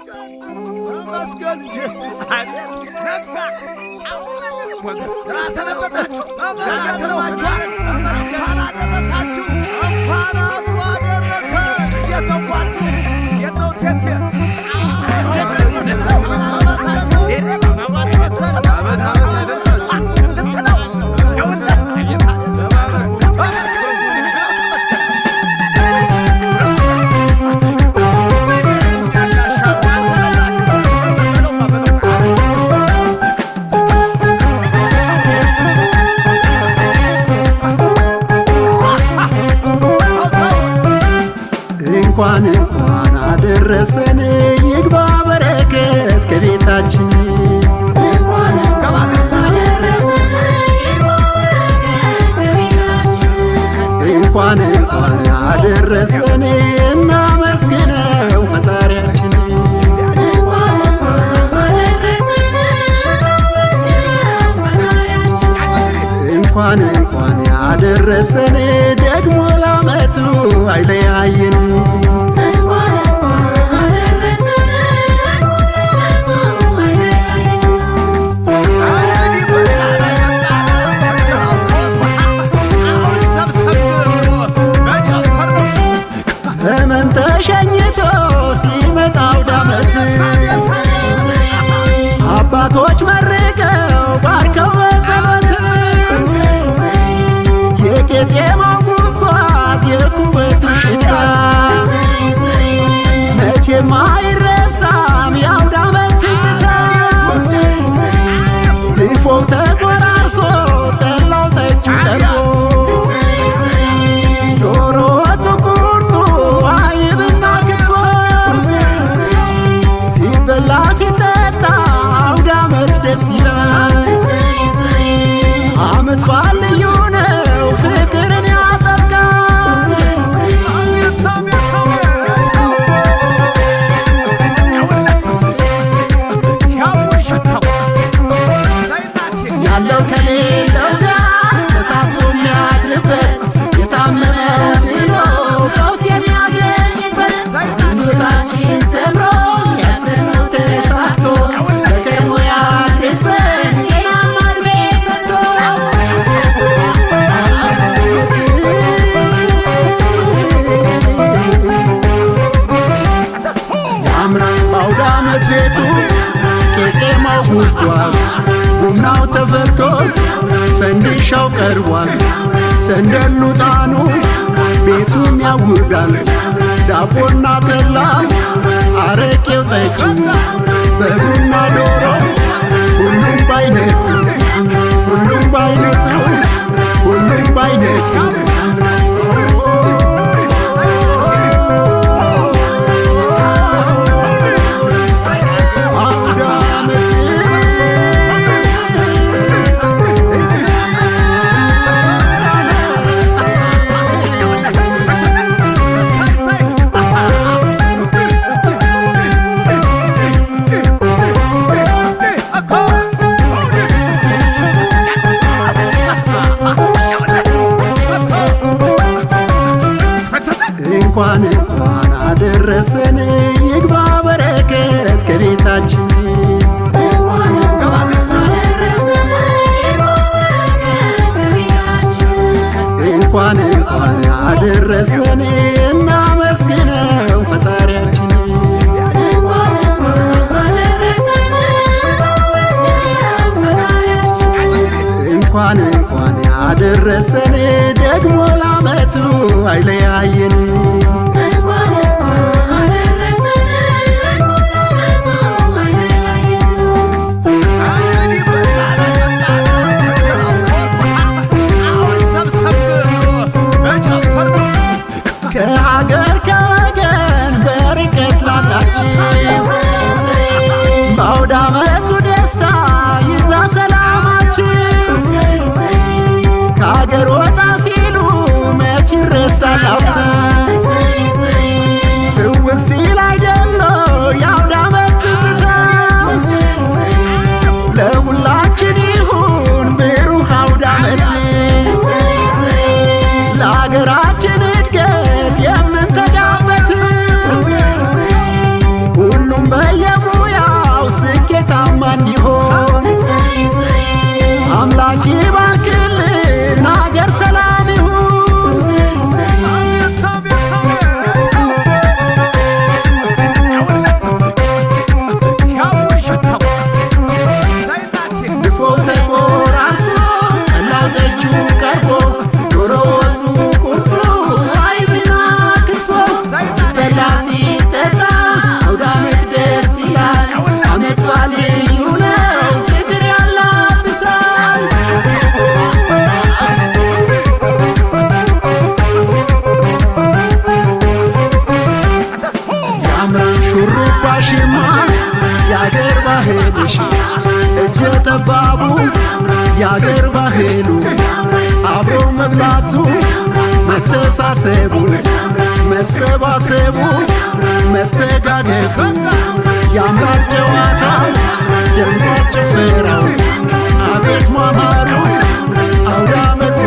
ተመስገን እንጂ አቤት ነጋ አሁን ራሰነበታችሁ ተመስገን እንኳን አደረሳችሁ እንኳን አብሮ አደረሰ። እንዴት ነው ጓዱ? እንዴት ነው ቴቴ? እንኳን አደረሰን ይግባ በረከት ከቤታችን እንኳን አደረሰን እናመስግነው ፈጣሪያችን እንኳን ያደረሰን ደግሞ ለዓመቱ አይለያየን ዘመን ተሸኝቶ ሲመጣ አውደ ዓመት አባቶች መርቀው ባርከው በጸሎት የቄጤማው ጉዝጓዝ የኩበቱ ሽታ መቼም አይረሳም የአውደ ዓመት ትዝታ ድፎው ተቆራርሶ ጠላው ጠጁ ቀርቦ ሲጠጣ አውደ ዓመት ደስ ይላል። ዓመት በዓል ልዩ ነው ፍቅርን ያጠብቃል። ያለው ከሌለው ጋር ተሳስቦ የሚያድርበት የታመመ ድኖ ፈውስ የሚያገኝበት ሕይወታችን ሰምሮ ቤቱ ቄጤማው ጉዝጓዝ ቡናው ተፈልቶ ፈንዲሻው ቀርቧል። ሰንደሉ ጣኑ ቤቱም ያውዳል። ዳቦና ጠላ አረቄው ጠጁ በጉና ዶሮ ሁሉም ባይነቱ ሁሉም ባይነቱ ሁሉም ባይነቱ እንኳን አደረሰን ይግባ በረከት ከቤታችን እንኳን አደረሰን እናመስግነው ፈጣሪያችን እንኳን ያደረሰን ደግሞ ለዓመቱ አይለያየን ከሀገር ከወገን በርቀት ላላችን በአውደ ዓመቱ ደስታ ይብዛ ሰላማችን ከሀገር ወጣ ሲሉ መች ይረሳል አፍታ ትውስ ሲል አይደለ የአውደ ዓመት ትዝታ ለሁላችን ይሁን ብሩህ አውደ ዓመት ለሀገራችን እድገት የምንተጋበት ሁሉም በየ መብላቱ መተሳሰቡ መሰባሰቡ መተጋገፉ ያምራል ጨዋታው ደምቋል ጭፈራው አቤት ማማሩ አውደ ዓመቱ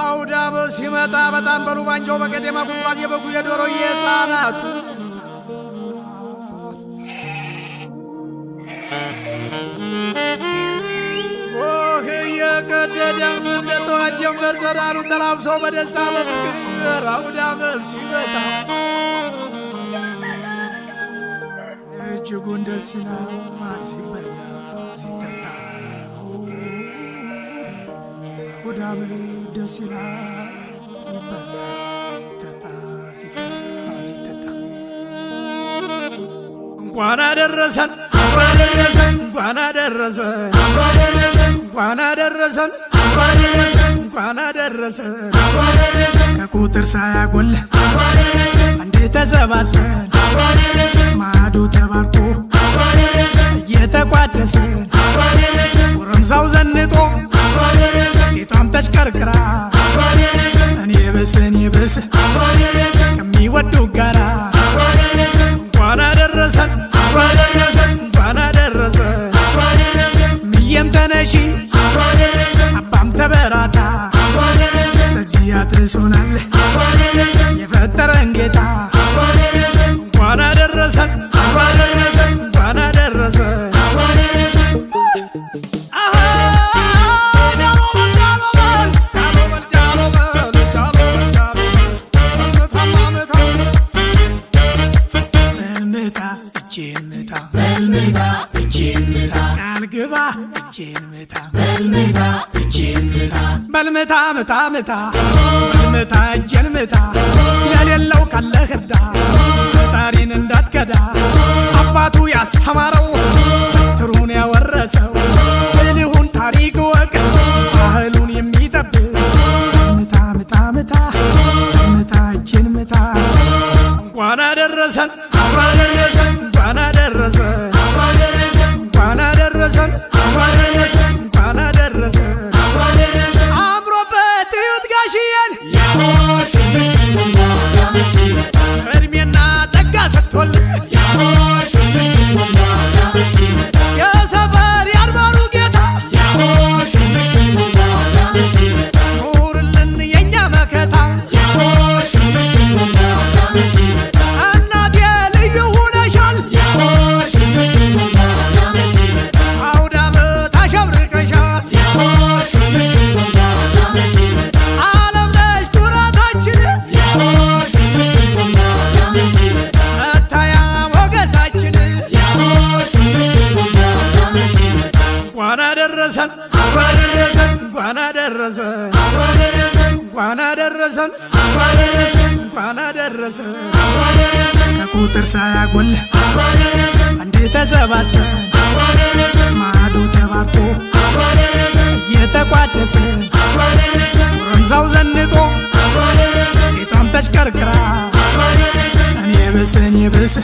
አውደ ዓመት ሲመጣ በጣም በሉ ባንጃው በቀጤማ ጉዝጓዝ የበጉ የዶሮ የሕፃናቱ ኦህ እየቀደደም እንደ ጠዋት ጀንበር ጸዳሉን ተላብሰው በደስታ በፍቅር አውደ ዓመት ሲመጣ እጅጉን ደስ ይላል ሲበላ ሲጠጣ አውደ ዓመት ደስ ይላል ሲበላ ሲጠጣ ሲጠጣ እንኳን አደረሰን እንኳን አደረሰን እንኳን አደረሰን እንኳን አደረሰን ከቁጥር ሳያጎል አንዴ ተሰባስበን ማዕዱ ተባርኮ እየተቋደሰ ጎረምሳው ዘንጦ ሴቷም ተሽከርክራ እኔ ብስ ከሚወዱ ጋራ እንኳን አደረሰን እንኳን አደረሰን ምየም ተነሺ አባም ተበራታ በዚህ አድርሶናል የፈጠረን ጌታ እንኳን አደረሰን እንኳን አደረሰን በልምታ ምታ ምታ በልምታ እጄን ምታ የሌለው ካለ ህዳ ፈጣሪን እንዳትከዳ አባቱ ያስተማረው በትሩን ያወረሰው ብልሁን ታሪክ ወቅ ባህሉን የሚጠብቅ ምታ ምታ ምታ በልምታ እጄን ምታ እንኳን አደረሰን እንኳን አደረሰን እንኳን አደረሰን እንኳን አደረሰን አምሮበት እዩት ጋሽዬን እድሜና ጸጋ ሰጥቶልን የሰፈር ያድባሩ ጌታ ኑርልን የእኛ መከታ እናቴ ልዩ ሁነሻል አውደ ዓመት አሸብርቀሻል ዓለም ነሽ ኩራታችን መታያ ሞገሳችን እንኳን አደረሰን እንኳን አደረሰን እንኳን አደረሰን እንኳን አደረሰን ከቁጥር ሳያጎል አንዴ ተሰባስበን ማዕዱ ተባርኮ እየተቋደሰ ጎረምሳው ዘንጦ ሴቷም ተሽከርክራ እኔ ብስ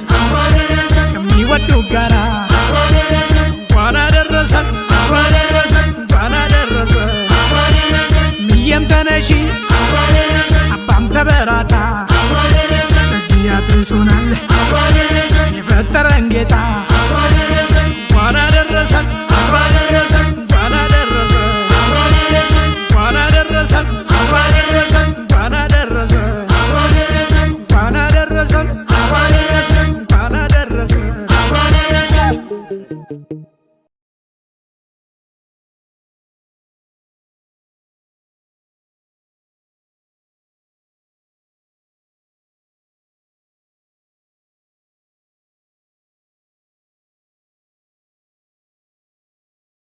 ከሚወዱ ጋራ እንኳን አደረሰን እንኳን አደረሰን ምየም ተነሺ አባም ተበራታ በዚህ አድርሶናል የፈጠረን ጌታ